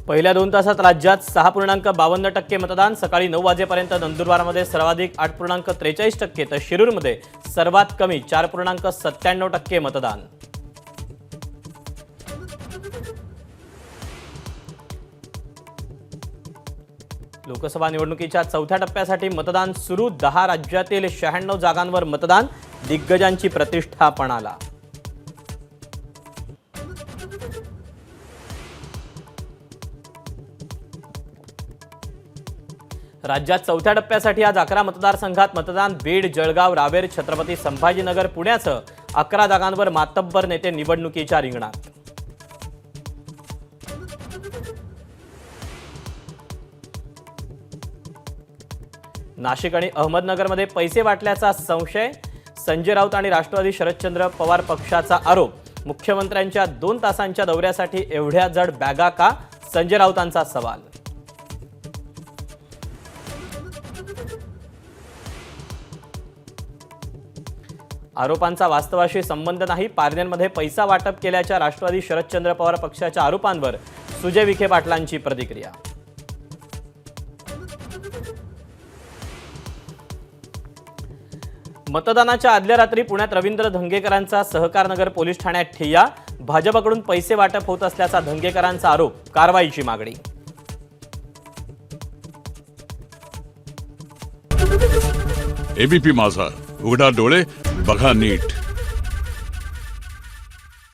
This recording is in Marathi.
पहिल्या 2 तासात राज्यात 6.52% मतदान। सकाळी 9 वाजेपर्यंत नंदुरबारमध्ये सर्वाधिक 8.43% तर शिरूरमध्ये सर्वात कमी 4.97% मतदान। लोकसभा निवडणुकीच्या चौथ्या टप्प्यासाठी मतदान सुरू। 10 राज्यातील 96 जागांवर मतदान। दिग्गजांची प्रतिष्ठा पणाला। राज्यात चौथ्या टप्प्यासाठी आज 11 मतदारसंघात मतदान। बीड, जळगाव, रावेर, छत्रपती संभाजीनगर, पुण्यासह 11 जागांवर मातब्बर नेते निवडणुकीच्या रिंगणात। नाशिक आणि अहमदनगरमध्ये पैसे वाटल्याचा संशय। संजय राऊत आणि राष्ट्रवादी शरदचंद्र पवार पक्षाचा आरोप। मुख्यमंत्र्यांच्या 2 तासांच्या दौऱ्यासाठी एवढ्या जड बॅगा का? संजय राऊतांचा सवाल। आरोपांचा वास्तवाशी संबंध नाही। पारनेरमध्ये पैसा वाटप केल्याच्या राष्ट्रवादी शरदचंद्र पवार पक्षाच्या आरोपांवर सुजय विखे पाटलांची प्रतिक्रिया। मतदानाच्या आदल्या रात्री पुण्यात रवींद्र धंगेकरांचा सहकारनगर पोलीस ठाण्यात ठिय्या। भाजपकडून पैसे वाटप होत असल्याचा धंगेकरांचा आरोप। कारवाईची मागणी। एबीपी माझा, उघडा डोळे बघा नीट।